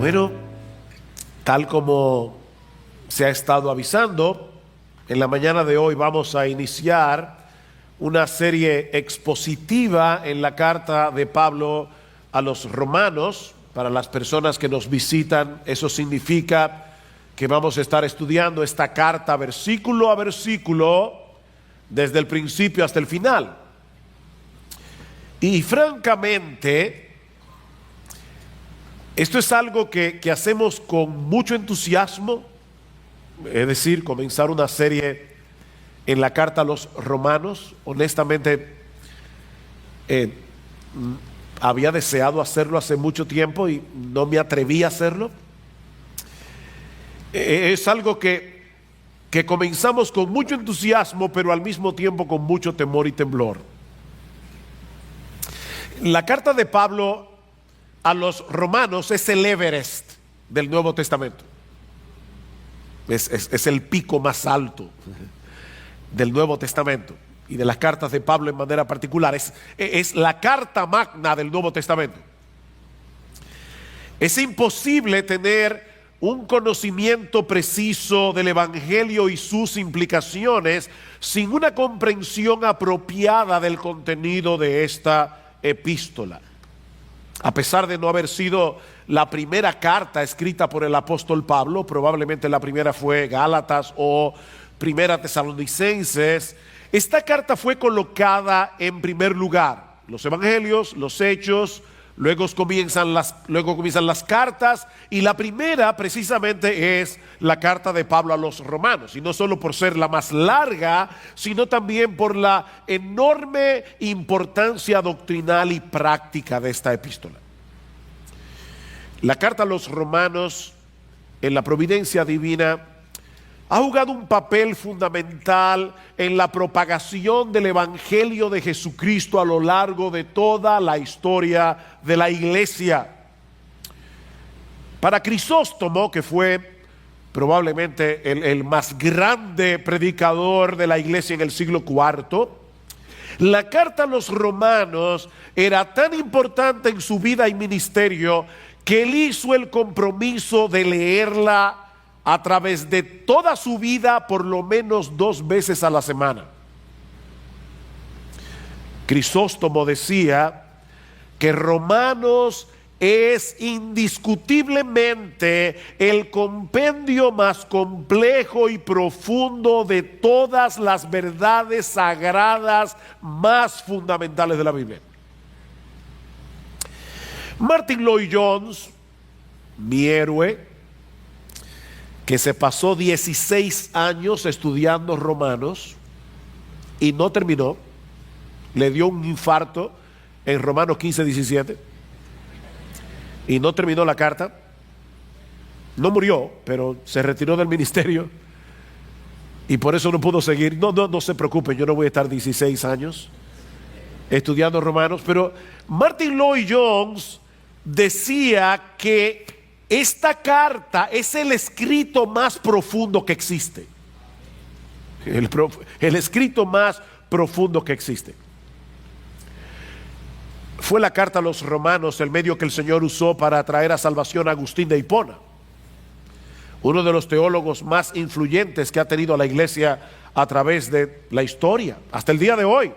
Bueno, tal como se ha estado avisando, en la mañana de hoy vamos a iniciar una serie expositiva en la carta de Pablo a los romanos. Para las personas que nos visitan, eso significa que vamos a estar estudiando esta carta versículo a versículo, desde el principio hasta el final. Y francamente, esto es algo que hacemos con mucho entusiasmo, es decir, comenzar una serie en la carta a los romanos. Honestamente, había deseado hacerlo hace mucho tiempo y no me atreví a hacerlo. Es algo que comenzamos con mucho entusiasmo, pero al mismo tiempo con mucho temor y temblor. La carta de Pablo a los romanos es el Everest del Nuevo Testamento. Es el pico más alto del Nuevo Testamento y de las cartas de Pablo en manera particular. Es la carta magna del Nuevo Testamento. Es imposible tener un conocimiento preciso del Evangelio y sus implicaciones sin una comprensión apropiada del contenido de esta epístola. A pesar de no haber sido la primera carta escrita por el apóstol Pablo, probablemente la primera fue Gálatas o Primera Tesalonicenses, esta carta fue colocada en primer lugar. Los evangelios, los hechos, luego comienzan las cartas, y la primera precisamente es la carta de Pablo a los romanos, y no solo por ser la más larga, sino también por la enorme importancia doctrinal y práctica de esta epístola. La carta a los romanos, en la providencia divina, ha jugado un papel fundamental en la propagación del Evangelio de Jesucristo a lo largo de toda la historia de la iglesia. Para Crisóstomo, que fue probablemente el más grande predicador de la iglesia en el siglo IV, la carta a los romanos era tan importante en su vida y ministerio que él hizo el compromiso de leerla a través de toda su vida por lo menos 2 veces a la semana. Crisóstomo decía que Romanos es indiscutiblemente el compendio más complejo y profundo de todas las verdades sagradas más fundamentales de la Biblia. Martin Lloyd-Jones, mi héroe, que se pasó 16 años estudiando Romanos y no terminó, le dio un infarto en Romanos 15:17 y no terminó la carta. No murió, pero se retiró del ministerio y por eso no pudo seguir. No se preocupen, yo no voy a estar 16 años estudiando Romanos, pero Martin Lloyd-Jones decía que esta carta es el escrito más profundo que existe. El escrito más profundo que existe. Fue la carta a los romanos el medio que el Señor usó para traer a salvación a Agustín de Hipona, uno de los teólogos más influyentes que ha tenido la iglesia a través de la historia, hasta el día de hoy.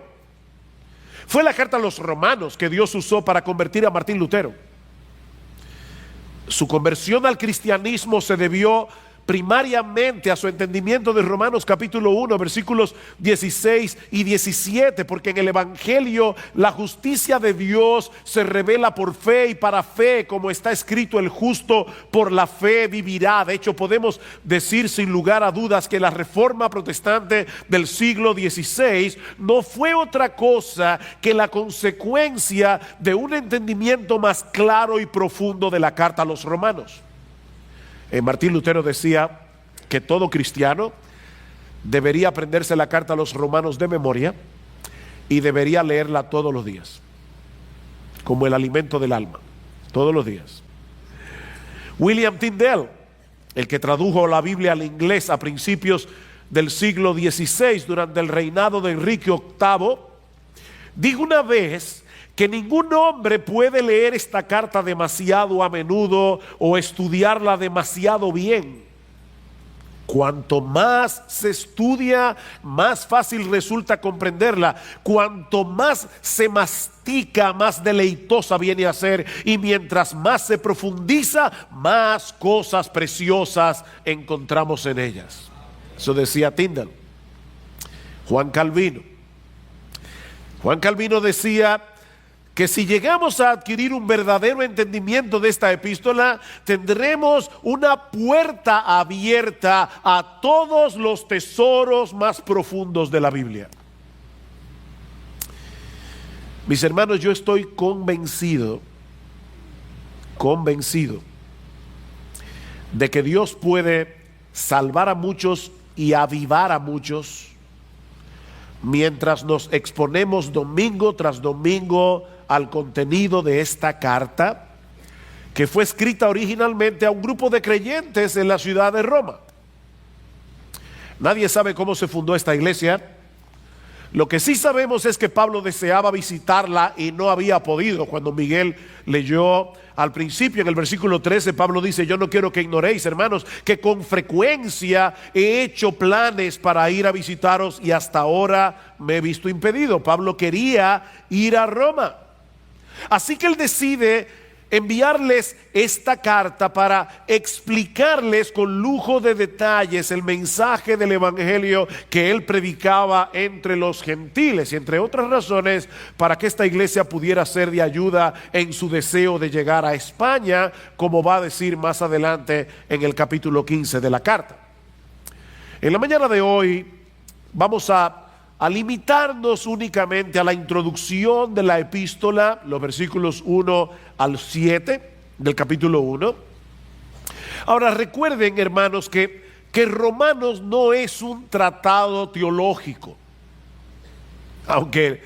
Fue la carta a los romanos que Dios usó para convertir a Martín Lutero. Su conversión al cristianismo se debió primariamente a su entendimiento de Romanos capítulo 1, versículos 16 y 17, porque en el Evangelio la justicia de Dios se revela por fe y para fe, como está escrito: el justo por la fe vivirá. De hecho, podemos decir sin lugar a dudas que la reforma protestante del siglo XVI no fue otra cosa que la consecuencia de un entendimiento más claro y profundo de la carta a los romanos. Martín Lutero decía que todo cristiano debería aprenderse la carta a los romanos de memoria y debería leerla todos los días, como el alimento del alma, todos los días. William Tyndale, el que tradujo la Biblia al inglés a principios del siglo XVI durante el reinado de Enrique VIII, dijo una vez que ningún hombre puede leer esta carta demasiado a menudo o estudiarla demasiado bien. Cuanto más se estudia, más fácil resulta comprenderla. Cuanto más se mastica, más deleitosa viene a ser. Y mientras más se profundiza, más cosas preciosas encontramos en ellas. Eso decía Tyndale. Juan Calvino decía que si llegamos a adquirir un verdadero entendimiento de esta epístola, tendremos una puerta abierta a todos los tesoros más profundos de la Biblia. Mis hermanos, yo estoy convencido de que Dios puede salvar a muchos y avivar a muchos mientras nos exponemos domingo tras domingo al contenido de esta carta, que fue escrita originalmente a un grupo de creyentes en la ciudad de Roma. Nadie sabe cómo se fundó esta iglesia. Lo que sí sabemos es que Pablo deseaba visitarla y no había podido. Cuando Miguel leyó al principio en el versículo 13, Pablo dice: yo no quiero que ignoréis, hermanos, que con frecuencia he hecho planes para ir a visitaros y hasta ahora me he visto impedido. Pablo quería ir a Roma. Así que él decide enviarles esta carta para explicarles con lujo de detalles el mensaje del evangelio que él predicaba entre los gentiles, y entre otras razones para que esta iglesia pudiera ser de ayuda en su deseo de llegar a España, como va a decir más adelante en el capítulo 15 de la carta. En la mañana de hoy vamos a limitarnos únicamente a la introducción de la epístola, los versículos 1 al 7 del capítulo 1. Ahora recuerden, hermanos, que Romanos no es un tratado teológico, aunque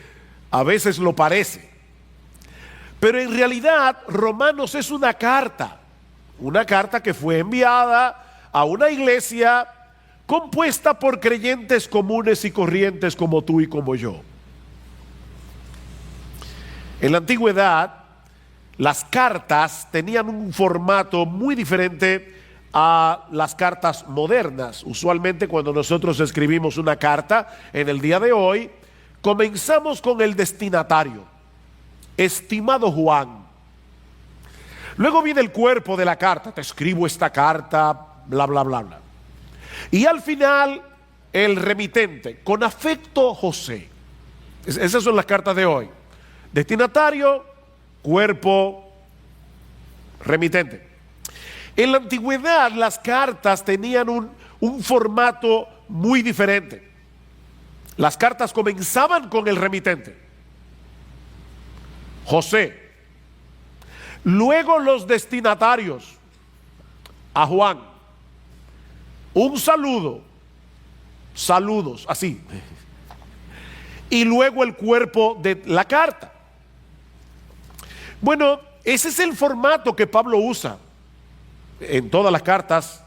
a veces lo parece. Pero en realidad Romanos es una carta que fue enviada a una iglesia compuesta por creyentes comunes y corrientes como tú y como yo. En la antigüedad, las cartas tenían un formato muy diferente a las cartas modernas. Usualmente cuando nosotros escribimos una carta en el día de hoy, comenzamos con el destinatario: estimado Juan. Luego viene el cuerpo de la carta: te escribo esta carta, bla, bla, bla, bla. Y al final, el remitente: con afecto, José. Esas son las cartas de hoy: destinatario, cuerpo, remitente. En la antigüedad, las cartas tenían un formato muy diferente. Las cartas comenzaban con el remitente, José. Luego los destinatarios, a Juan. Un saludo, saludos, así. Y luego el cuerpo de la carta. Bueno, ese es el formato que Pablo usa en todas las cartas,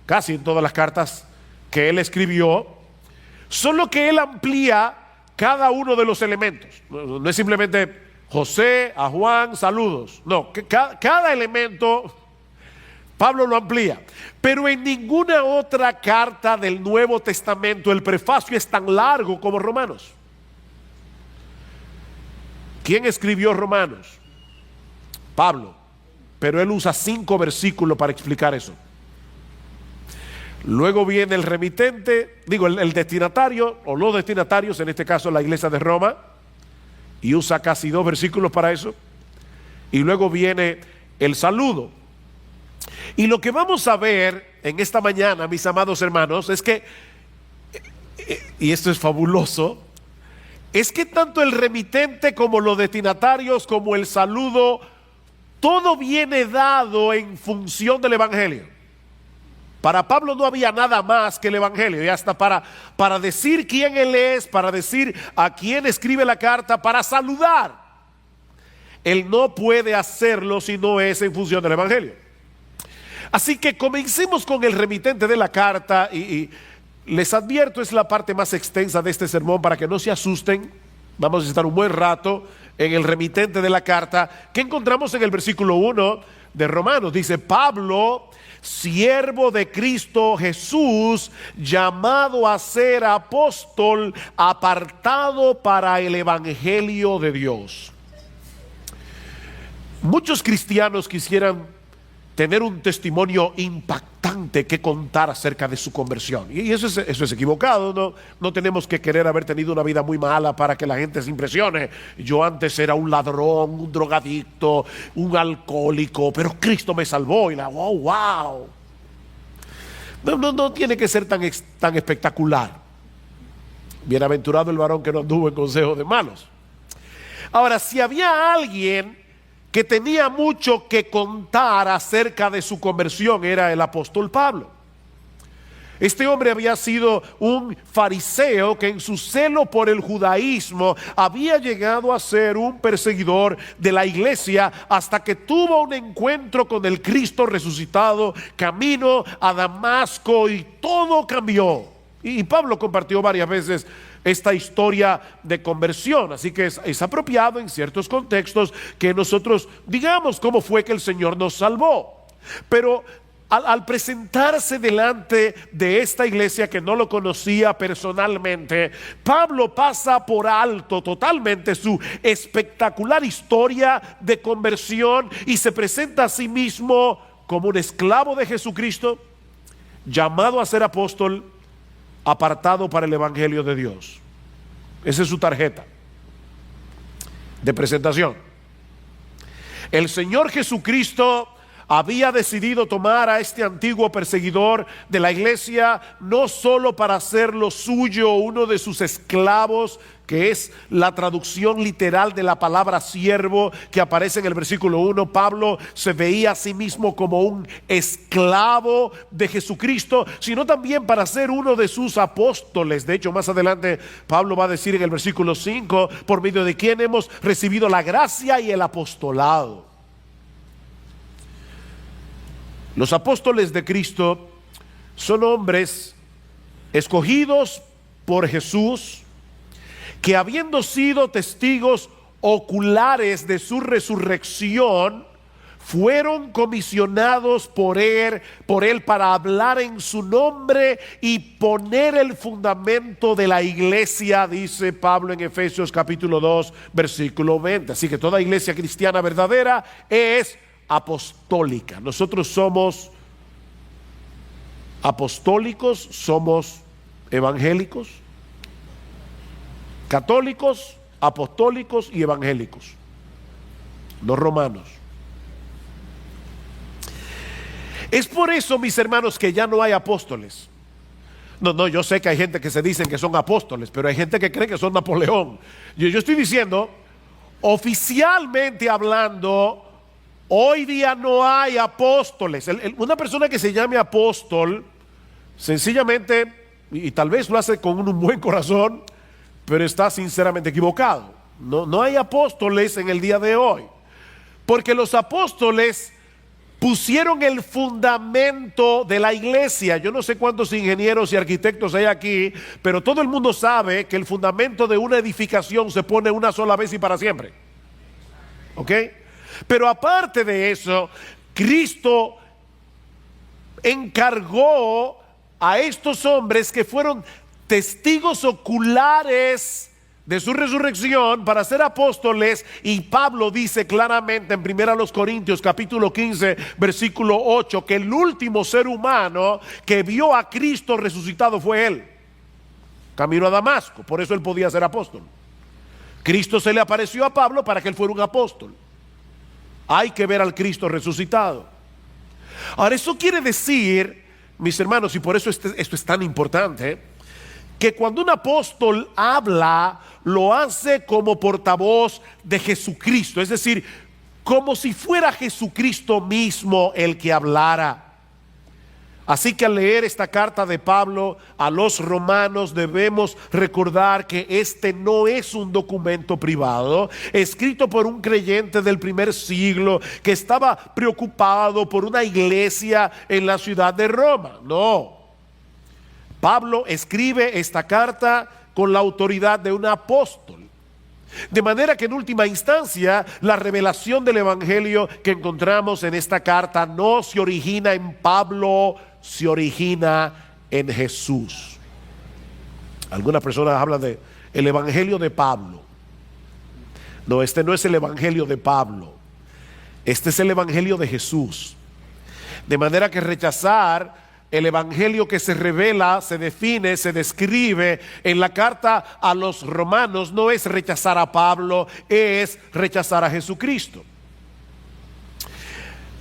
casi en todas las cartas que él escribió, solo que él amplía cada uno de los elementos. No es simplemente José, a Juan, saludos. No, cada elemento Pablo lo amplía. Pero en ninguna otra carta del Nuevo Testamento el prefacio es tan largo como Romanos. ¿Quién escribió Romanos? Pablo. Pero él usa 5 versículos para explicar eso. Luego viene el remitente, el destinatario o los destinatarios, en este caso la iglesia de Roma, y usa casi 2 versículos para eso. Y luego viene el saludo. Y lo que vamos a ver en esta mañana, mis amados hermanos, es que, y esto es fabuloso, es que tanto el remitente como los destinatarios, como el saludo, todo viene dado en función del evangelio. Para Pablo no había nada más que el evangelio, y hasta para decir quién él es, para decir a quién escribe la carta, para saludar, él no puede hacerlo si no es en función del evangelio. Así que comencemos con el remitente de la carta, y les advierto, es la parte más extensa de este sermón para que no se asusten. Vamos a estar un buen rato en el remitente de la carta, que encontramos en el versículo 1 de Romanos. Dice: Pablo, siervo de Cristo Jesús, llamado a ser apóstol, apartado para el evangelio de Dios. Muchos cristianos quisieran tener un testimonio impactante que contar acerca de su conversión. Y eso es equivocado. No tenemos que querer haber tenido una vida muy mala para que la gente se impresione. Yo antes era un ladrón, un drogadicto, un alcohólico, pero Cristo me salvó. Y wow. No tiene que ser tan espectacular. Bienaventurado el varón que no anduvo en consejo de malos. Ahora, si había alguien que tenía mucho que contar acerca de su conversión, era el apóstol Pablo. Este hombre había sido un fariseo que en su celo por el judaísmo había llegado a ser un perseguidor de la iglesia, hasta que tuvo un encuentro con el Cristo resucitado camino a Damasco, y todo cambió. Y Pablo compartió varias veces esta historia de conversión, así que es apropiado en ciertos contextos que nosotros digamos cómo fue que el Señor nos salvó. Pero al presentarse delante de esta iglesia que no lo conocía personalmente, Pablo pasa por alto totalmente su espectacular historia de conversión y se presenta a sí mismo como un esclavo de Jesucristo, llamado a ser apóstol, apartado para el evangelio de Dios. Esa es su tarjeta de presentación. El Señor Jesucristo había decidido tomar a este antiguo perseguidor de la iglesia, no solo para hacerlo suyo, uno de sus esclavos, que es la traducción literal de la palabra siervo que aparece en el versículo 1. Pablo se veía a sí mismo como un esclavo de Jesucristo, sino también para ser uno de sus apóstoles. De hecho, más adelante Pablo va a decir en el versículo 5, por medio de quien hemos recibido la gracia y el apostolado. Los apóstoles de Cristo son hombres escogidos por Jesús, que habiendo sido testigos oculares de su resurrección, fueron comisionados por él para hablar en su nombre y poner el fundamento de la iglesia, dice Pablo en Efesios capítulo 2, versículo 20. Así que toda iglesia cristiana verdadera es apostólica. Nosotros somos apostólicos, somos evangélicos, católicos, apostólicos y evangélicos, no romanos. Es por eso, mis hermanos, que ya no hay apóstoles. No, yo sé que hay gente que se dicen que son apóstoles, pero hay gente que cree que son Napoleón. Yo estoy diciendo, oficialmente hablando, hoy día no hay apóstoles. Una persona que se llame apóstol, sencillamente, y tal vez lo hace con un buen corazón, pero está sinceramente equivocado. No hay apóstoles en el día de hoy, porque los apóstoles pusieron el fundamento de la iglesia. Yo no sé cuántos ingenieros y arquitectos hay aquí, pero todo el mundo sabe que el fundamento de una edificación se pone una sola vez y para siempre. ¿Ok? Pero aparte de eso, Cristo encargó a estos hombres que fueron testigos oculares de su resurrección para ser apóstoles, y Pablo dice claramente en 1 Corintios capítulo 15 versículo 8 que el último ser humano que vio a Cristo resucitado fue él, camino a Damasco. Por eso él podía ser apóstol. Cristo se le apareció a Pablo para que él fuera un apóstol. Hay que ver al Cristo resucitado. Ahora, eso quiere decir, mis hermanos, y por eso esto es tan importante, que cuando un apóstol habla, lo hace como portavoz de Jesucristo, es decir, como si fuera Jesucristo mismo el que hablara. Así que al leer esta carta de Pablo a los romanos, debemos recordar que este no es un documento privado escrito por un creyente del primer siglo que estaba preocupado por una iglesia en la ciudad de Roma. No, Pablo escribe esta carta con la autoridad de un apóstol. De manera que en última instancia, la revelación del Evangelio que encontramos en esta carta no se origina en Pablo, se origina en Jesús. Algunas personas hablan de el Evangelio de Pablo. No, este no es el Evangelio de Pablo. Este es el Evangelio de Jesús. De manera que rechazar el Evangelio que se revela, se define, se describe en la carta a los romanos no es rechazar a Pablo, es rechazar a Jesucristo.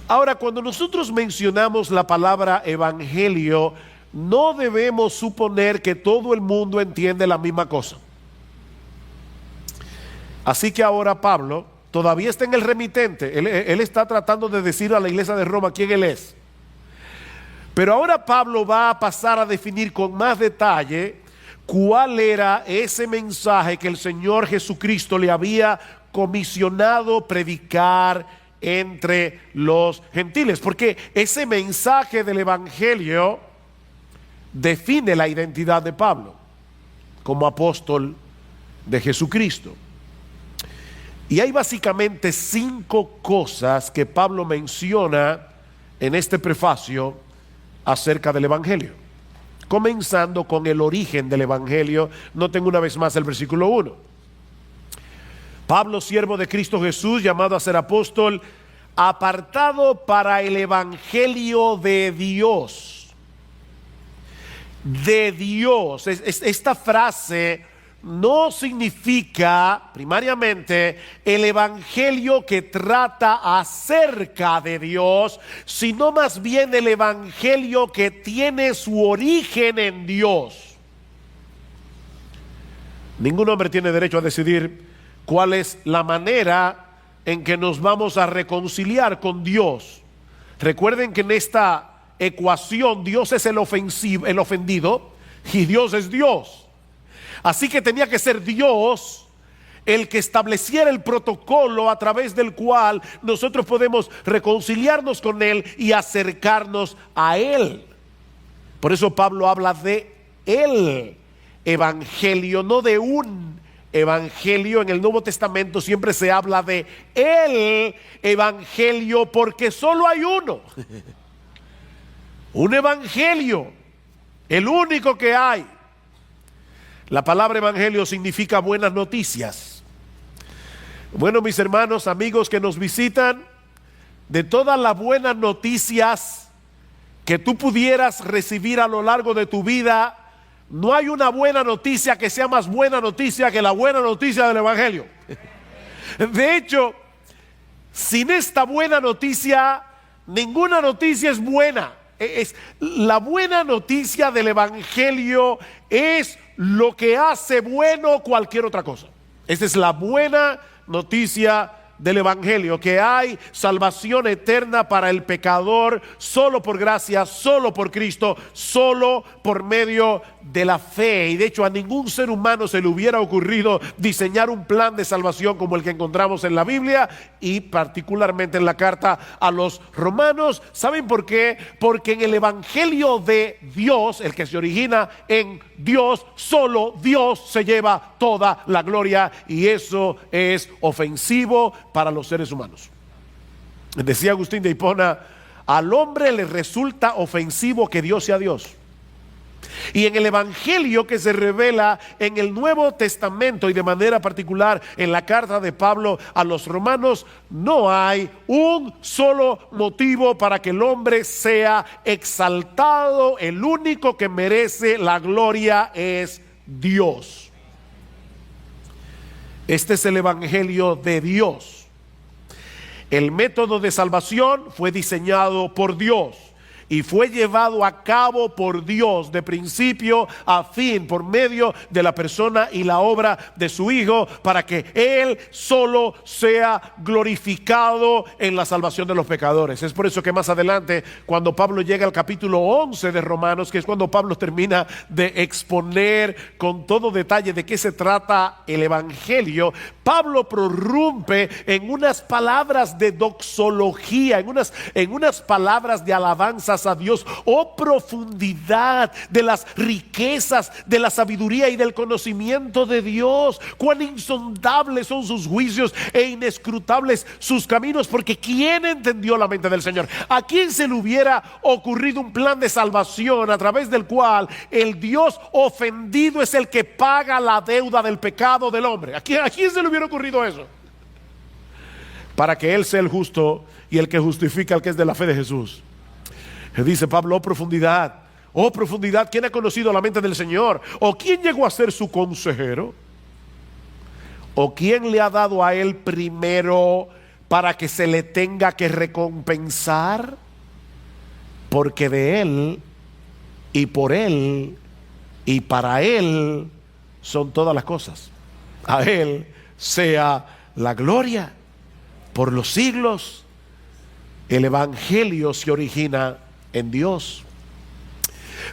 Ahora, cuando nosotros mencionamos la palabra evangelio, no debemos suponer que todo el mundo entiende la misma cosa. Así que ahora Pablo todavía está en el remitente. Él está tratando de decir a la iglesia de Roma quién él es. Pero ahora Pablo va a pasar a definir con más detalle cuál era ese mensaje que el Señor Jesucristo le había comisionado predicar entre los gentiles. Porque ese mensaje del Evangelio define la identidad de Pablo como apóstol de Jesucristo. Y hay básicamente 5 cosas que Pablo menciona en este prefacio acerca del Evangelio, comenzando con el origen del Evangelio. Noten una vez más el versículo 1. Pablo, siervo de Cristo Jesús, llamado a ser apóstol, apartado para el Evangelio de Dios. De Dios. Esta frase no significa primariamente el evangelio que trata acerca de Dios, sino más bien el evangelio que tiene su origen en Dios. Ningún hombre tiene derecho a decidir cuál es la manera en que nos vamos a reconciliar con Dios. Recuerden que en esta ecuación Dios es el ofendido y Dios es Dios. Así que tenía que ser Dios el que estableciera el protocolo a través del cual nosotros podemos reconciliarnos con Él y acercarnos a Él. Por eso Pablo habla de el evangelio, no de un evangelio. En el Nuevo Testamento siempre se habla de el evangelio porque solo hay uno. Un evangelio, el único que hay. La palabra evangelio significa buenas noticias. Bueno, mis hermanos, amigos que nos visitan, de todas las buenas noticias que tú pudieras recibir a lo largo de tu vida, no hay una buena noticia que sea más buena noticia que la buena noticia del evangelio. De hecho, sin esta buena noticia, ninguna noticia es buena. La buena noticia del evangelio es lo que hace bueno cualquier otra cosa. Esa es la buena noticia del evangelio, que hay salvación eterna para el pecador solo por gracia, solo por Cristo, solo por medio de la fe. Y de hecho a ningún ser humano se le hubiera ocurrido diseñar un plan de salvación como el que encontramos en la Biblia y particularmente en la carta a los romanos. ¿Saben por qué? Porque en el evangelio de Dios, el que se origina en Dios, solo Dios se lleva toda la gloria, y eso es ofensivo para los seres humanos. Decía Agustín de Hipona: al hombre le resulta ofensivo que Dios sea Dios. Y en el evangelio que se revela en el Nuevo Testamento y de manera particular en la carta de Pablo a los romanos, no hay un solo motivo para que el hombre sea exaltado. El único que merece la gloria es Dios. Este es el evangelio de Dios. El método de salvación fue diseñado por Dios y fue llevado a cabo por Dios de principio a fin por medio de la persona y la obra de su Hijo, para que Él solo sea glorificado en la salvación de los pecadores. Es por eso que más adelante, cuando Pablo llega al capítulo 11 de Romanos, que es cuando Pablo termina de exponer con todo detalle de qué se trata el evangelio, Pablo prorrumpe en unas palabras de doxología, en unas palabras de alabanza alabanzas a Dios. Oh profundidad de las riquezas de la sabiduría y del conocimiento de Dios. Cuán insondables son sus juicios e inescrutables sus caminos. Porque ¿quién entendió la mente del Señor? ¿A quién se le hubiera ocurrido un plan de salvación a través del cual el Dios ofendido es el que paga la deuda del pecado del hombre? ¿A quién se le hubiera ocurrido eso? Para que Él sea el justo y el que justifica al que es de la fe de Jesús. Dice Pablo, oh profundidad, ¿quién ha conocido la mente del Señor? ¿O quién llegó a ser su consejero? ¿O quién le ha dado a Él primero para que se le tenga que recompensar? Porque de Él y por Él y para Él son todas las cosas. A Él sea la gloria por los siglos. El evangelio se origina en Dios.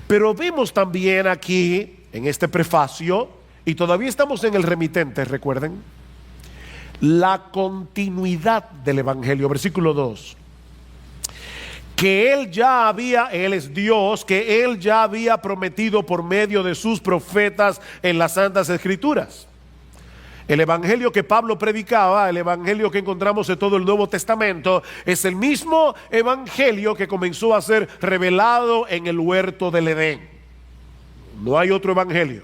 Pero vemos también aquí en este prefacio, y todavía estamos en el remitente, recuerden, la continuidad del evangelio. Versículo 2. Que Él es Dios, que Él ya había prometido por medio de sus profetas en las Santas Escrituras. El evangelio que Pablo predicaba, el evangelio que encontramos en todo el Nuevo Testamento, es el mismo evangelio que comenzó a ser revelado en el huerto del Edén. No hay otro evangelio.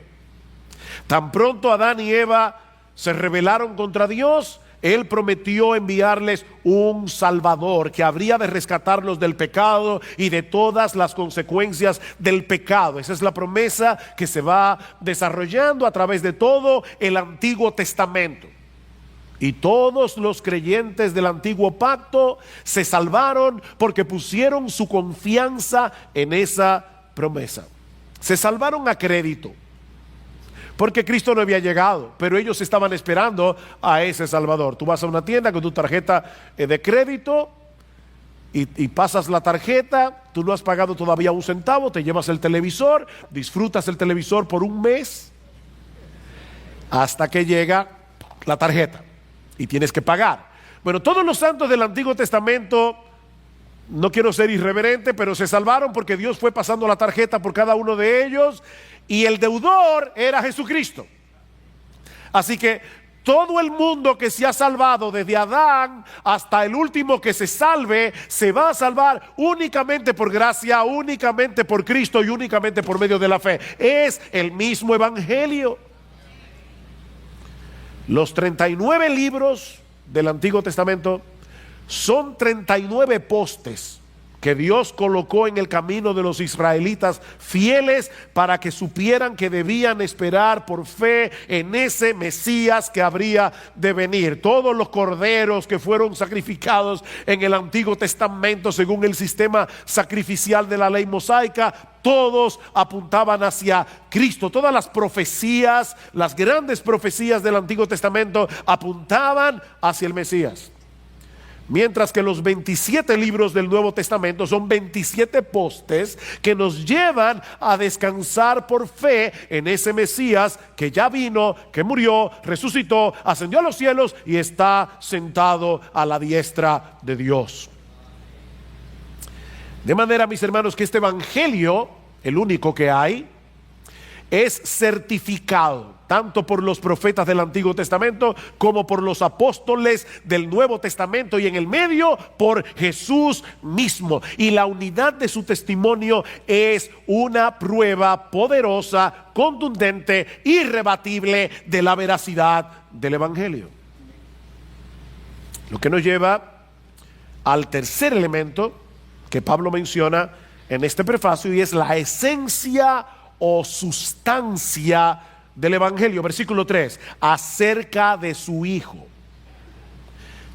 Tan pronto Adán y Eva se rebelaron contra Dios, Él prometió enviarles un Salvador que habría de rescatarlos del pecado y de todas las consecuencias del pecado. Esa es la promesa que se va desarrollando a través de todo el Antiguo Testamento. Y todos los creyentes del Antiguo Pacto se salvaron porque pusieron su confianza en esa promesa. Se salvaron a crédito, porque Cristo no había llegado, pero ellos estaban esperando a ese Salvador. Tú vas a una tienda con tu tarjeta de crédito y pasas la tarjeta, tú no has pagado todavía un centavo, te llevas el televisor, disfrutas el televisor por un mes, hasta que llega la tarjeta y tienes que pagar. Bueno, todos los santos del Antiguo Testamento, no quiero ser irreverente, pero se salvaron porque Dios fue pasando la tarjeta por cada uno de ellos. Y el deudor era Jesucristo. Así que todo el mundo que se ha salvado, desde Adán hasta el último que se salve, se va a salvar únicamente por gracia, únicamente por Cristo y únicamente por medio de la fe. Es el mismo evangelio. Los 39 libros del Antiguo Testamento son 39 postes que Dios colocó en el camino de los israelitas fieles para que supieran que debían esperar por fe en ese Mesías que habría de venir. Todos los corderos que fueron sacrificados en el Antiguo Testamento según el sistema sacrificial de la ley mosaica, todos apuntaban hacia Cristo. Todas las profecías, las grandes profecías del Antiguo Testamento apuntaban hacia el Mesías. Mientras que los 27 libros del Nuevo Testamento son 27 postes que nos llevan a descansar por fe en ese Mesías que ya vino, que murió, resucitó, ascendió a los cielos y está sentado a la diestra de Dios. De manera, mis hermanos, que este evangelio, el único que hay, es certificado tanto por los profetas del Antiguo Testamento como por los apóstoles del Nuevo Testamento, y en el medio por Jesús mismo. Y la unidad de su testimonio es una prueba poderosa, contundente, irrebatible de la veracidad del evangelio. Lo que nos lleva al tercer elemento que Pablo menciona en este prefacio, y es la esencia o sustancia del evangelio. Versículo 3, acerca de su Hijo,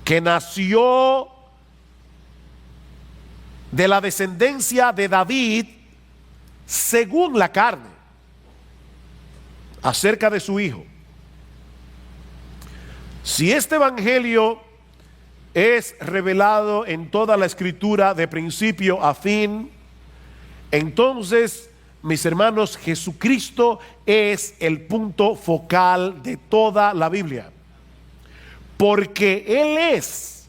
que nació de la descendencia de David según la carne. Acerca de su Hijo. Si este evangelio es revelado en toda la Escritura de principio a fin, entonces, mis hermanos, Jesucristo es el punto focal de toda la Biblia, porque Él es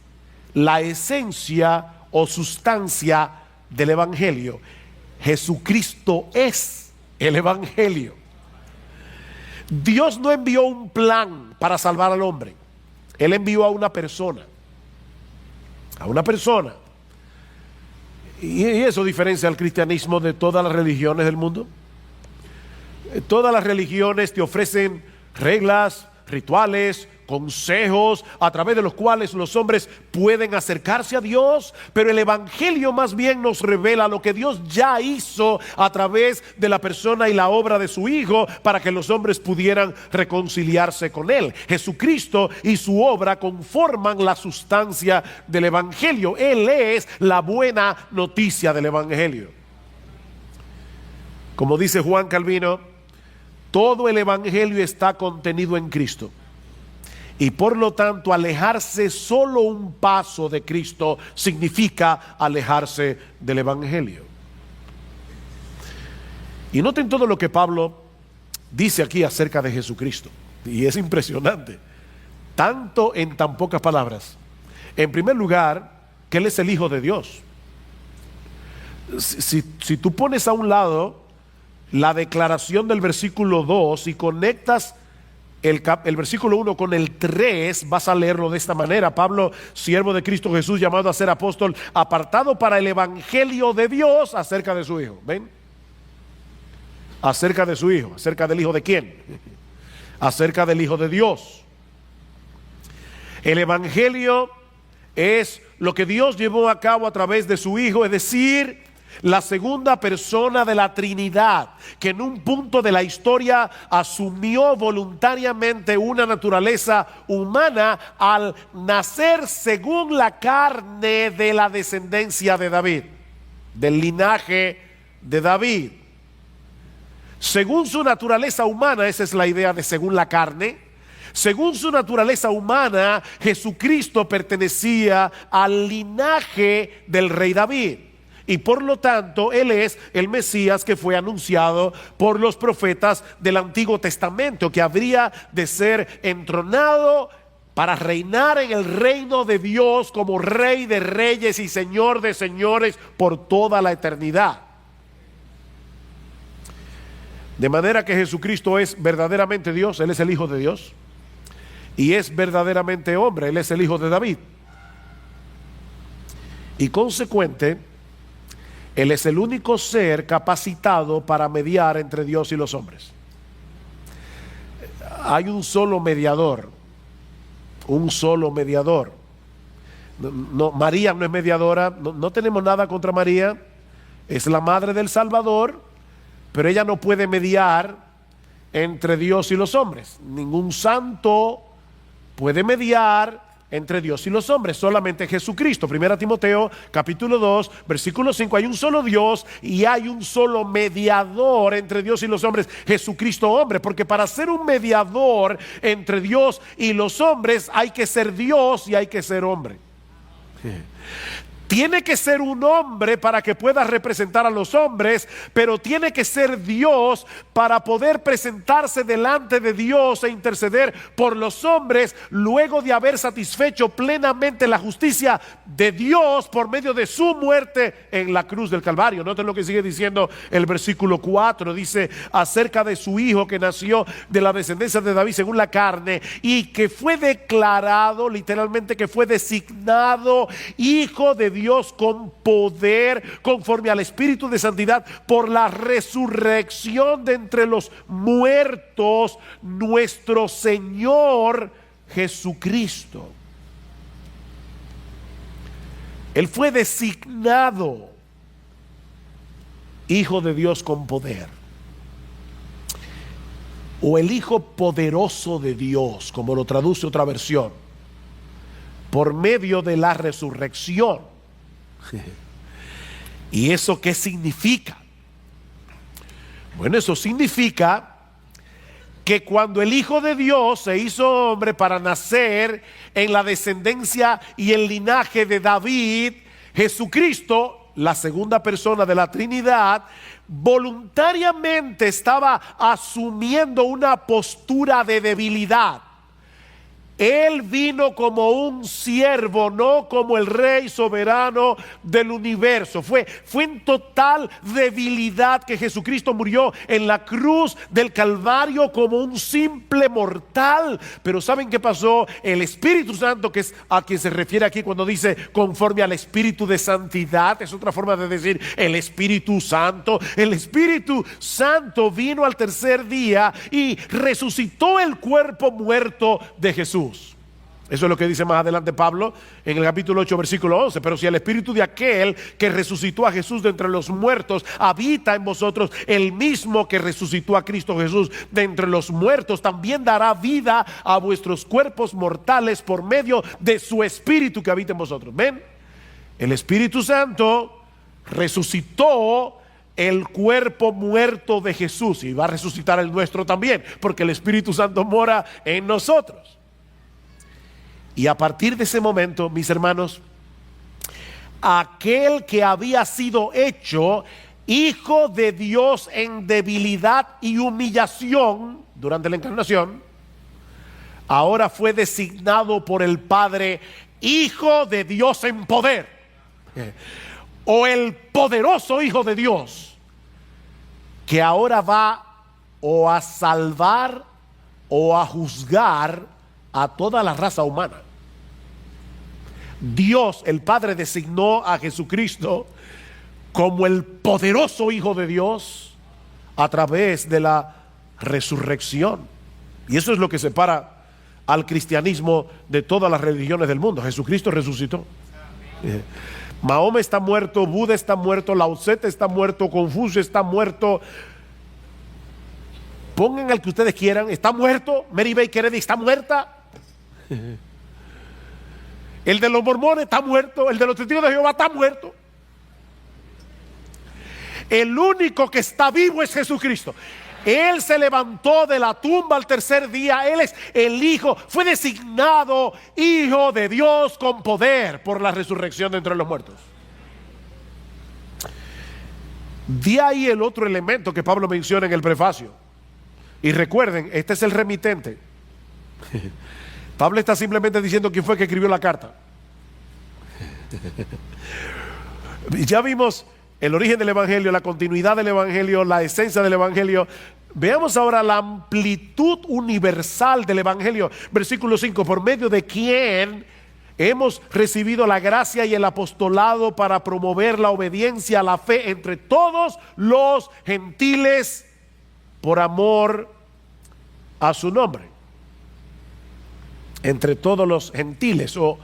la esencia o sustancia del Evangelio. Jesucristo es el Evangelio. Dios no envió un plan para salvar al hombre. Él envió a una persona. A una persona. Y eso diferencia al cristianismo de todas las religiones del mundo. Todas las religiones te ofrecen reglas, rituales, consejos a través de los cuales los hombres pueden acercarse a Dios, pero el Evangelio más bien nos revela lo que Dios ya hizo a través de la persona y la obra de su Hijo para que los hombres pudieran reconciliarse con Él. Jesucristo y su obra conforman la sustancia del Evangelio. Él es la buena noticia del Evangelio. Como dice Juan Calvino, todo el Evangelio está contenido en Cristo. Y por lo tanto, alejarse solo un paso de Cristo significa alejarse del Evangelio. Y noten todo lo que Pablo dice aquí acerca de Jesucristo. Y es impresionante, tanto en tan pocas palabras. En primer lugar, que Él es el Hijo de Dios. Si tú pones a un lado la declaración del versículo 2 y conectas el versículo 1 con el 3, vas a leerlo de esta manera: Pablo, siervo de Cristo Jesús, llamado a ser apóstol, apartado para el Evangelio de Dios, acerca de su Hijo. ¿Ven? Acerca de su Hijo. ¿Acerca del Hijo de quién? Acerca del Hijo de Dios. El Evangelio es lo que Dios llevó a cabo a través de su Hijo, es decir, la segunda persona de la Trinidad, que en un punto de la historia asumió voluntariamente una naturaleza humana al nacer según la carne de la descendencia de David, del linaje de David. Según su naturaleza humana, esa es la idea de según la carne. Según su naturaleza humana, Jesucristo pertenecía al linaje del rey David. Y por lo tanto, Él es el Mesías que fue anunciado por los profetas del Antiguo Testamento, que habría de ser entronado para reinar en el reino de Dios como Rey de reyes y Señor de señores por toda la eternidad. De manera que Jesucristo es verdaderamente Dios, Él es el Hijo de Dios, y es verdaderamente hombre, Él es el Hijo de David. Y consecuente, Él es el único ser capacitado para mediar entre Dios y los hombres. Hay un solo mediador. Un solo mediador. María no es mediadora. No tenemos nada contra María. Es la madre del Salvador. Pero ella no puede mediar entre Dios y los hombres. Ningún santo puede mediar entre Dios y los hombres, solamente Jesucristo. 1 Timoteo capítulo 2 versículo 5: hay un solo Dios y hay un solo mediador entre Dios y los hombres, Jesucristo hombre. Porque para ser un mediador entre Dios y los hombres hay que ser Dios y hay que ser hombre. Tiene que ser un hombre para que pueda representar a los hombres, pero tiene que ser Dios para poder presentarse delante de Dios e interceder por los hombres luego de haber satisfecho plenamente la justicia de Dios por medio de su muerte en la cruz del Calvario. Noten lo que sigue diciendo el versículo 4. Dice acerca de su Hijo, que nació de la descendencia de David según la carne, y que fue declarado, literalmente que fue designado Hijo de Dios con poder, conforme al Espíritu de santidad, por la resurrección de entre los muertos, nuestro Señor Jesucristo. Él fue designado Hijo de Dios con poder, o el Hijo poderoso de Dios, como lo traduce otra versión, por medio de la resurrección. ¿Y eso qué significa? Bueno, eso significa que cuando el Hijo de Dios se hizo hombre para nacer en la descendencia y el linaje de David, Jesucristo, la segunda persona de la Trinidad, voluntariamente estaba asumiendo una postura de debilidad. Él vino como un siervo, no como el rey soberano del universo. Fue en total debilidad que Jesucristo murió en la cruz del Calvario como un simple mortal. Pero ¿saben qué pasó? El Espíritu Santo, que es a quien se refiere aquí cuando dice conforme al Espíritu de santidad, es otra forma de decir el Espíritu Santo. El Espíritu Santo vino al tercer día y resucitó el cuerpo muerto de Jesús. Eso es lo que dice más adelante Pablo en el capítulo 8 versículo 11. Pero si el espíritu de aquel que resucitó a Jesús de entre los muertos habita en vosotros, el mismo que resucitó a Cristo Jesús de entre los muertos también dará vida a vuestros cuerpos mortales por medio de su espíritu que habita en vosotros. ¿Ven? El Espíritu Santo resucitó el cuerpo muerto de Jesús y va a resucitar el nuestro también, porque el Espíritu Santo mora en nosotros. Y a partir de ese momento, mis hermanos, aquel que había sido hecho Hijo de Dios en debilidad y humillación durante la encarnación, ahora fue designado por el Padre Hijo de Dios en poder, o el poderoso Hijo de Dios, que ahora va o a salvar o a juzgar a toda la raza humana. Dios, el Padre, designó a Jesucristo como el poderoso Hijo de Dios a través de la resurrección. Y eso es lo que separa al cristianismo de todas las religiones del mundo. Jesucristo resucitó. Mahoma está muerto, Buda está muerto, Lao Tse está muerto, Confucio está muerto. Pongan al que ustedes quieran, está muerto. Mary Baker Eddy está muerta. El de los mormones está muerto. El de los testigos de Jehová está muerto. El único que está vivo es Jesucristo. Él se levantó de la tumba al tercer día. Él es el Hijo. Fue designado Hijo de Dios con poder por la resurrección de entre los muertos. De ahí el otro elemento que Pablo menciona en el prefacio. Y recuerden, este es el remitente. Pablo está simplemente diciendo quién fue que escribió la carta. Ya vimos el origen del Evangelio, la continuidad del Evangelio, la esencia del Evangelio. Veamos ahora la amplitud universal del Evangelio. Versículo 5, por medio de quien hemos recibido la gracia y el apostolado para promover la obediencia a la fe entre todos los gentiles por amor a su nombre. Entre todos los gentiles o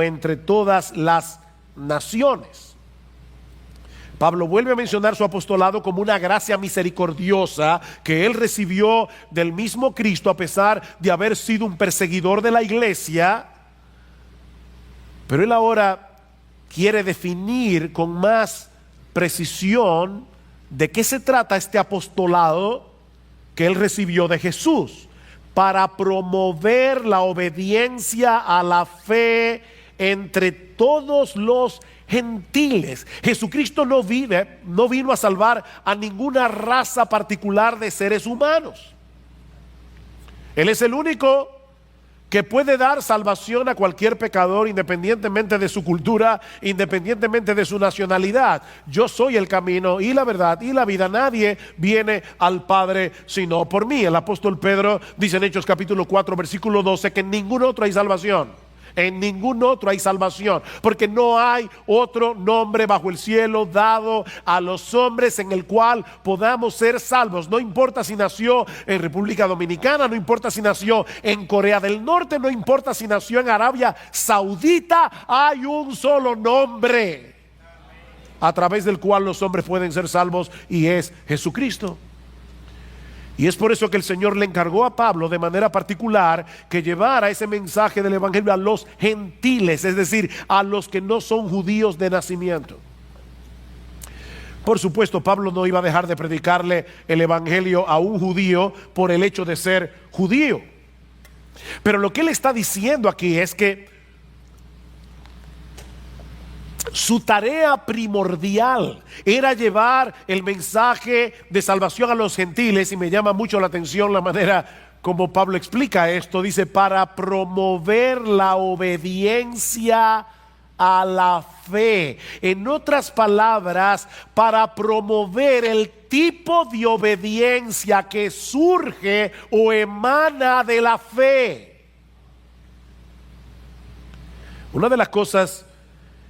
entre todas las naciones. Pablo vuelve a mencionar su apostolado como una gracia misericordiosa que él recibió del mismo Cristo a pesar de haber sido un perseguidor de la iglesia. Pero él ahora quiere definir con más precisión de qué se trata este apostolado que él recibió de Jesús para promover la obediencia a la fe entre todos los gentiles. Jesucristo no vino a salvar a ninguna raza particular de seres humanos. Él es el único que puede dar salvación a cualquier pecador independientemente de su cultura, independientemente de su nacionalidad. Yo soy el camino y la verdad y la vida. Nadie viene al Padre sino por mí. El apóstol Pedro dice en Hechos capítulo 4 versículo 12 que en ningún otro hay salvación. En ningún otro hay salvación, porque no hay otro nombre bajo el cielo dado a los hombres en el cual podamos ser salvos. No importa si nació en República Dominicana, no importa si nació en Corea del Norte, no importa si nació en Arabia Saudita, hay un solo nombre a través del cual los hombres pueden ser salvos y es Jesucristo. Y es por eso que el Señor le encargó a Pablo de manera particular que llevara ese mensaje del Evangelio a los gentiles, es decir, a los que no son judíos de nacimiento. Por supuesto, Pablo no iba a dejar de predicarle el Evangelio a un judío por el hecho de ser judío. Pero lo que él está diciendo aquí es que su tarea primordial era llevar el mensaje de salvación a los gentiles, y me llama mucho la atención la manera como Pablo explica esto, dice, para promover la obediencia a la fe. En otras palabras, para promover el tipo de obediencia que surge o emana de la fe. Una de las cosas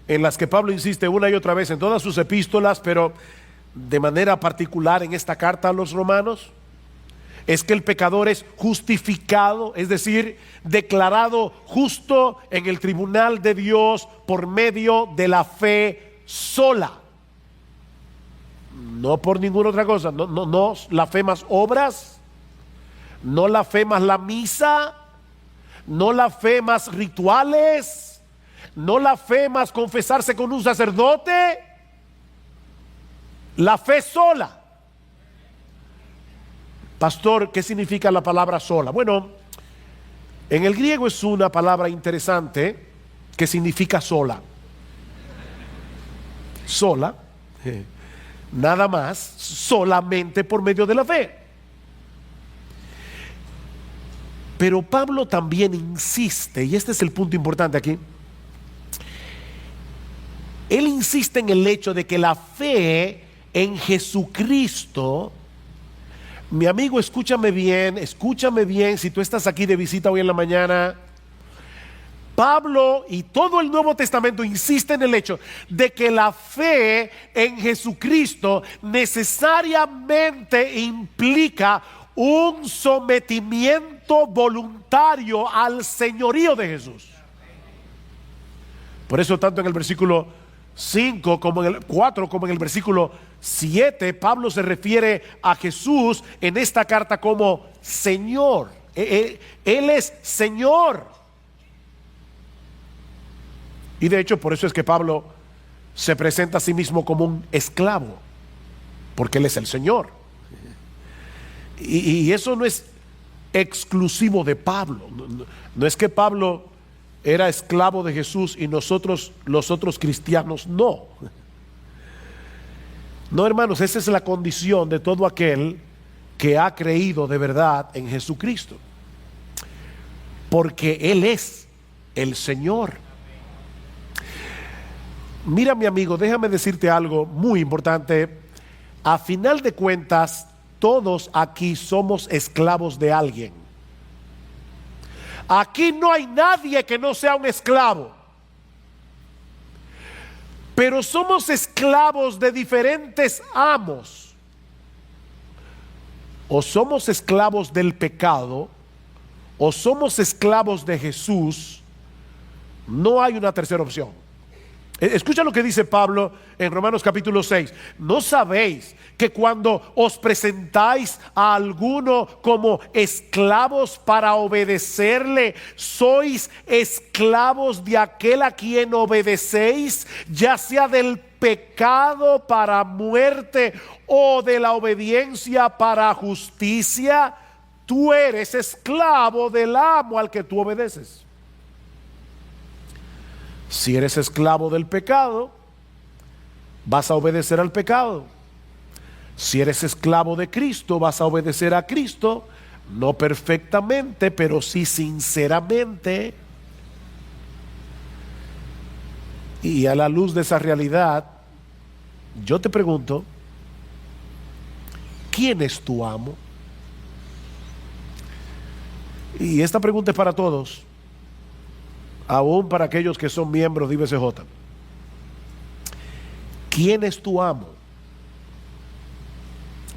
en las que Pablo insiste una y otra vez en todas sus epístolas, pero de manera particular en esta carta a los romanos, es que el pecador es justificado, es decir, declarado justo en el tribunal de Dios por medio de la fe sola. No por ninguna otra cosa, no la fe más obras, no la fe más la misa, no la fe más rituales, no la fe más confesarse con un sacerdote, la fe sola. Pastor, ¿qué significa la palabra sola? Bueno, en el griego es una palabra interesante que significa sola. Sola, nada más, solamente por medio de la fe. Pero Pablo también insiste, y este es el punto importante aquí, él insiste en el hecho de que la fe en Jesucristo, mi amigo, escúchame bien, si tú estás aquí de visita hoy en la mañana, Pablo y todo el Nuevo Testamento insiste en el hecho de que la fe en Jesucristo necesariamente implica un sometimiento voluntario al señorío de Jesús. Por eso tanto en el versículo 5 como en el 4 como en el versículo 7, Pablo se refiere a Jesús en esta carta como Señor. Él es Señor. Y de hecho por eso es que Pablo se presenta a sí mismo como un esclavo, porque Él es el Señor. Y eso no es exclusivo de Pablo. No es que Pablo era esclavo de Jesús y nosotros, los otros cristianos, no. No, hermanos, esa es la condición de todo aquel que ha creído de verdad en Jesucristo, porque Él es el Señor. Mira, mi amigo, déjame decirte algo muy importante. A final de cuentas, todos aquí somos esclavos de alguien. Aquí no hay nadie que no sea un esclavo. Pero somos esclavos de diferentes amos. O somos esclavos del pecado, o somos esclavos de Jesús. No hay una tercera opción. Escucha lo que dice Pablo en Romanos capítulo 6. ¿No sabéis que cuando os presentáis a alguno como esclavos para obedecerle, sois esclavos de aquel a quien obedecéis, ya sea del pecado para muerte o de la obediencia para justicia? Tú eres esclavo del amo al que tú obedeces. Si eres esclavo del pecado, vas a obedecer al pecado. Si eres esclavo de Cristo, vas a obedecer a Cristo, no perfectamente, pero sí sinceramente. Y a la luz de esa realidad, yo te pregunto, ¿quién es tu amo? Y esta pregunta es para todos, aún para aquellos que son miembros de IBCJ. ¿Quién es tu amo?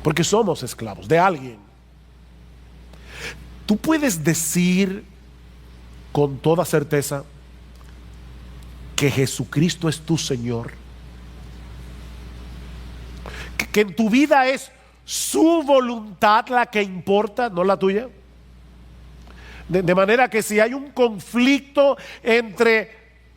Porque somos esclavos de alguien. Tú puedes decir con toda certeza que Jesucristo es tu Señor, que en tu vida es su voluntad la que importa, no la tuya. De manera que si hay un conflicto entre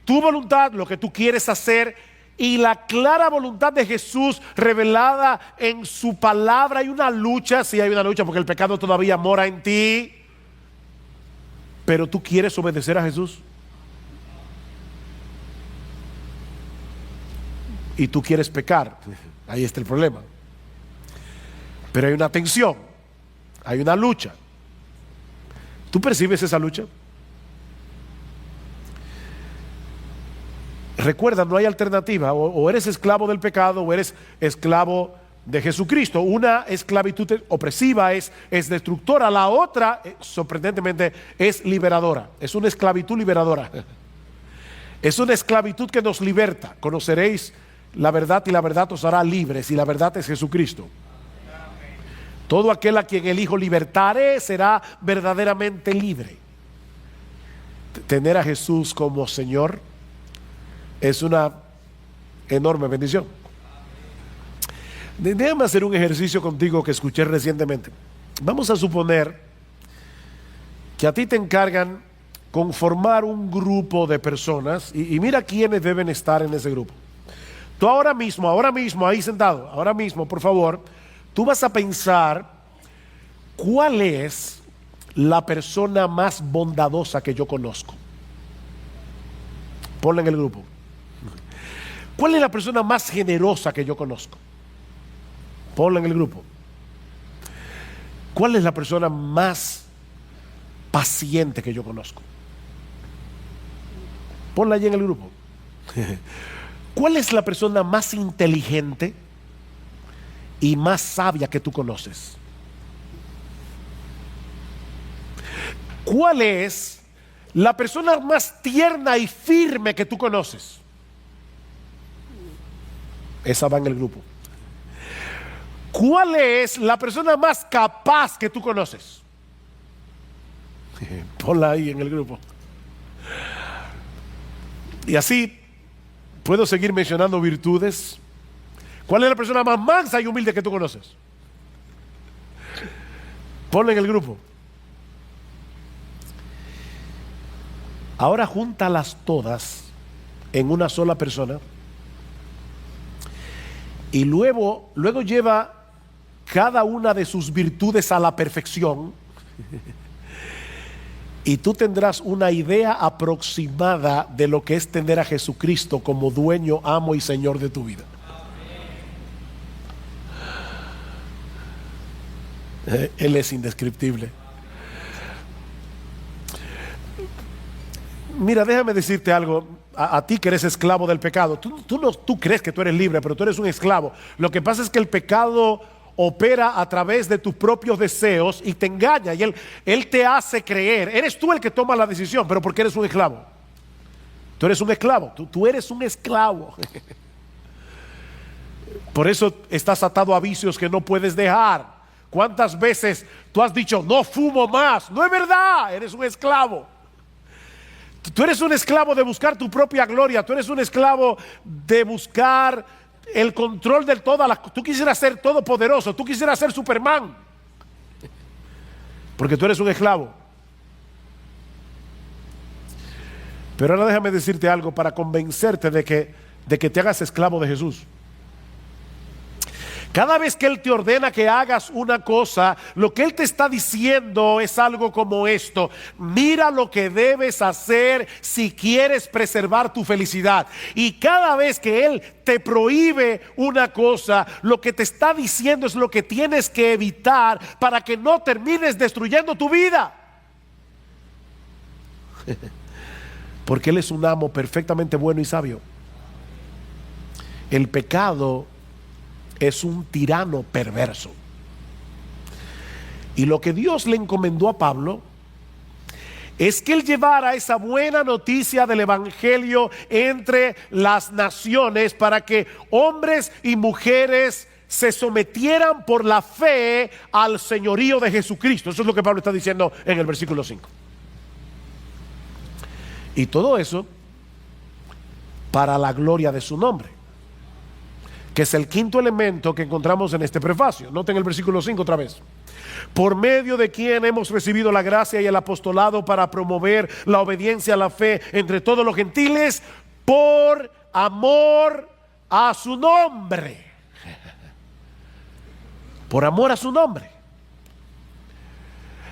tu voluntad, lo que tú quieres hacer, y la clara voluntad de Jesús revelada en su palabra, hay una lucha. Sí, hay una lucha porque el pecado todavía mora en ti, pero tú quieres obedecer a Jesús y tú quieres pecar. Ahí está el problema. Pero hay una tensión, hay una lucha. ¿Tú percibes esa lucha? Recuerda, no hay alternativa. O eres esclavo del pecado o eres esclavo de Jesucristo. Una esclavitud opresiva es destructora. La otra, sorprendentemente, es liberadora. Es una esclavitud liberadora. Es una esclavitud que nos liberta. Conoceréis la verdad y la verdad os hará libres, y la verdad es Jesucristo. Todo aquel a quien el Hijo libertare será verdaderamente libre. Tener a Jesús como Señor es una enorme bendición. Déjame hacer un ejercicio contigo que escuché recientemente. Vamos a suponer que a ti te encargan conformar un grupo de personas y mira quiénes deben estar en ese grupo. Tú ahora mismo, ahí sentado, ahora mismo, por favor, tú vas a pensar cuál es la persona más bondadosa que yo conozco. Ponla en el grupo. ¿Cuál es la persona más generosa que yo conozco? Ponla en el grupo. ¿Cuál es la persona más paciente que yo conozco? Ponla allí en el grupo. ¿Cuál es la persona más inteligente y más sabia que tú conoces? ¿Cuál es la persona más tierna y firme que tú conoces? Esa va en el grupo. ¿Cuál es la persona más capaz que tú conoces? Ponla ahí en el grupo. Y así puedo seguir mencionando virtudes. ¿Cuál es la persona más mansa y humilde que tú conoces? Ponla en el grupo. Ahora júntalas todas en una sola persona y luego lleva cada una de sus virtudes a la perfección y tú tendrás una idea aproximada de lo que es tener a Jesucristo como dueño, amo y Señor de tu vida. Él es indescriptible. Mira, déjame decirte algo. A ti que eres esclavo del pecado, tú crees que tú eres libre, pero tú eres un esclavo. Lo que pasa es que el pecado opera a través de tus propios deseos y te engaña, y él te hace creer. Eres tú el que toma la decisión, pero porque eres un esclavo. Tú eres un esclavo, tú eres un esclavo. Por eso estás atado a vicios que no puedes dejar. ¿Cuántas veces tú has dicho, no fumo más? No es verdad, eres un esclavo. Tú eres un esclavo de buscar tu propia gloria. Tú eres un esclavo de buscar el control de todas las cosas. Tú quisieras ser todopoderoso. Tú quisieras ser Superman. Porque tú eres un esclavo. Pero ahora déjame decirte algo para convencerte de que te hagas esclavo de Jesús. Cada vez que Él te ordena que hagas una cosa, lo que Él te está diciendo es algo como esto: mira lo que debes hacer si quieres preservar tu felicidad. Y cada vez que Él te prohíbe una cosa, lo que te está diciendo es lo que tienes que evitar para que no termines destruyendo tu vida. Porque Él es un amo perfectamente bueno y sabio. El pecado es un tirano perverso. Y lo que Dios le encomendó a Pablo es que él llevara esa buena noticia del evangelio entre las naciones para que hombres y mujeres se sometieran por la fe al señorío de Jesucristo. Eso es lo que Pablo está diciendo en el versículo 5. Y todo eso para la gloria de su nombre, que es el quinto elemento que encontramos en este prefacio. Noten el versículo 5 otra vez. Por medio de quien hemos recibido la gracia y el apostolado para promover la obediencia a la fe entre todos los gentiles, por amor a su nombre. Por amor a su nombre.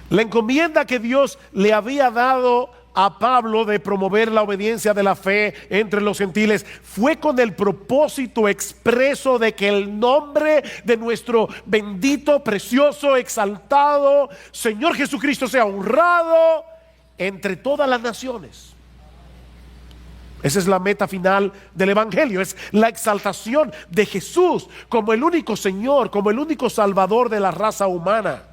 La encomienda que Dios le había dado a Pablo de promover la obediencia de la fe entre los gentiles fue con el propósito expreso de que el nombre de nuestro bendito, precioso, exaltado Señor Jesucristo sea honrado entre todas las naciones. Esa es la meta final del Evangelio, es la exaltación de Jesús como el único Señor, como el único Salvador de la raza humana.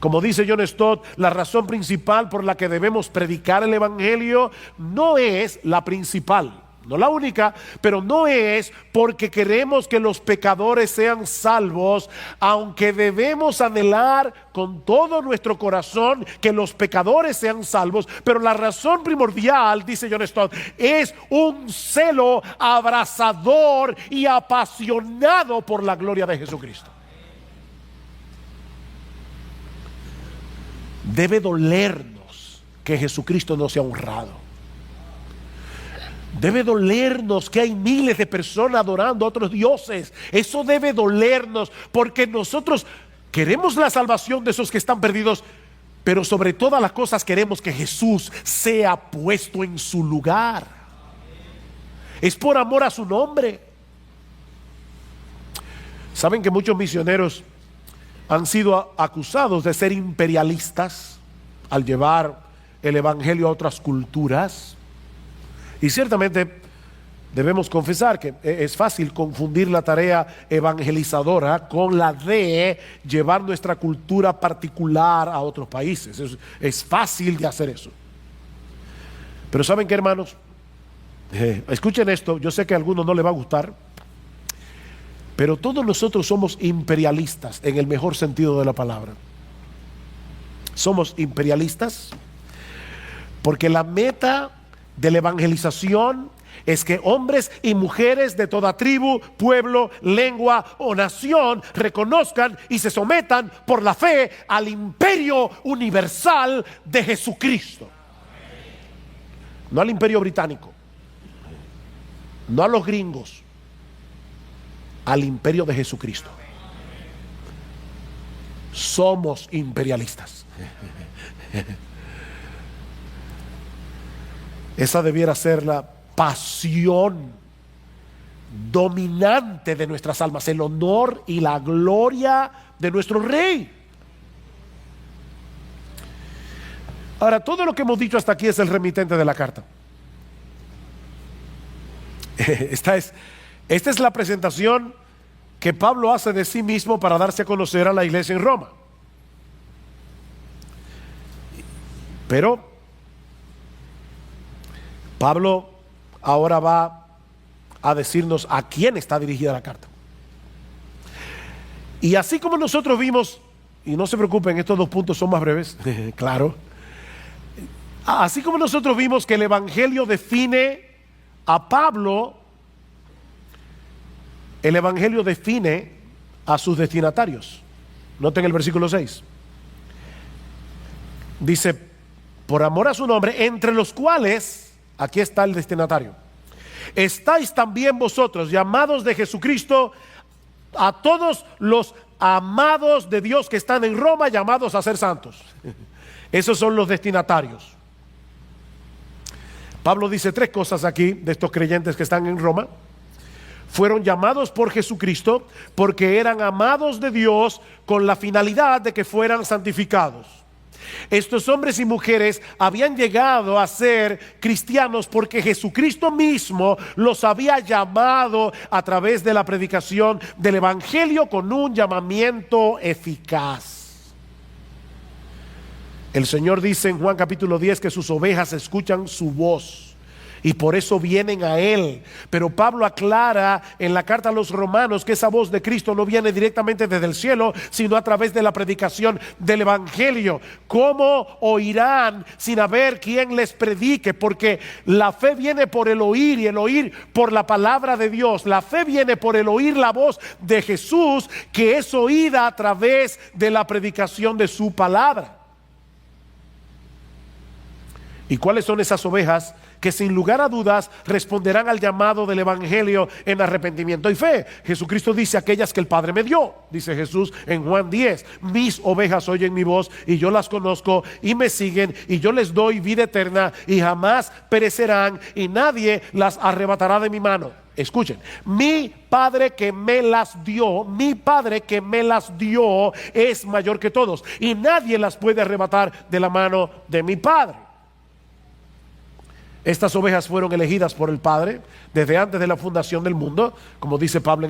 Como dice John Stott, la razón principal por la que debemos predicar el Evangelio no es la principal, no la única, pero no es porque queremos que los pecadores sean salvos, aunque debemos anhelar con todo nuestro corazón que los pecadores sean salvos. Pero la razón primordial, dice John Stott, es un celo abrasador y apasionado por la gloria de Jesucristo. Debe dolernos que Jesucristo no sea honrado. Debe dolernos que hay miles de personas adorando a otros dioses. Eso debe dolernos porque nosotros queremos la salvación de esos que están perdidos, pero sobre todas las cosas queremos que Jesús sea puesto en su lugar. Es por amor a su nombre. Saben que muchos misioneros han sido acusados de ser imperialistas al llevar el evangelio a otras culturas. Y ciertamente debemos confesar que es fácil confundir la tarea evangelizadora con la de llevar nuestra cultura particular a otros países. Es fácil de hacer eso. Pero ¿saben qué, hermanos? Escuchen esto, yo sé que a algunos no les va a gustar, pero todos nosotros somos imperialistas en el mejor sentido de la palabra. Somos imperialistas porque la meta de la evangelización es que hombres y mujeres de toda tribu, pueblo, lengua o nación reconozcan y se sometan por la fe al imperio universal de Jesucristo. No al imperio británico, no a los gringos, al imperio de Jesucristo. Somos imperialistas. Esa debiera ser la pasión dominante de nuestras almas, el honor y la gloria de nuestro Rey. Ahora, todo lo que hemos dicho hasta aquí es el remitente de la carta. Esta es la presentación que Pablo hace de sí mismo para darse a conocer a la iglesia en Roma. Pero Pablo ahora va a decirnos a quién está dirigida la carta. Y así como nosotros vimos, y no se preocupen, estos dos puntos son más breves, claro. Así como nosotros vimos que el Evangelio define a Pablo, el Evangelio define a sus destinatarios. Noten el versículo 6. Dice, por amor a su nombre, entre los cuales, aquí está el destinatario, estáis también vosotros, llamados de Jesucristo, a todos los amados de Dios que están en Roma, llamados a ser santos. Esos son los destinatarios. Pablo dice tres cosas aquí de estos creyentes que están en Roma. Fueron llamados por Jesucristo porque eran amados de Dios con la finalidad de que fueran santificados. Estos hombres y mujeres habían llegado a ser cristianos porque Jesucristo mismo los había llamado a través de la predicación del Evangelio con un llamamiento eficaz. El Señor dice en Juan capítulo 10 que sus ovejas escuchan su voz y por eso vienen a Él. Pero Pablo aclara en la carta a los romanos que esa voz de Cristo no viene directamente desde el cielo, sino a través de la predicación del Evangelio. ¿Cómo oirán sin haber quien les predique? Porque la fe viene por el oír y el oír por la palabra de Dios. La fe viene por el oír la voz de Jesús, que es oída a través de la predicación de su palabra. ¿Y cuáles son esas ovejas que sin lugar a dudas responderán al llamado del evangelio en arrepentimiento y fe? Jesucristo dice: aquellas que el Padre me dio, dice Jesús en Juan 10, mis ovejas oyen mi voz y yo las conozco y me siguen, y yo les doy vida eterna y jamás perecerán y nadie las arrebatará de mi mano. Escuchen, mi Padre que me las dio, mi Padre que me las dio es mayor que todos y nadie las puede arrebatar de la mano de mi Padre. Estas ovejas fueron elegidas por el Padre desde antes de la fundación del mundo, como dice Pablo en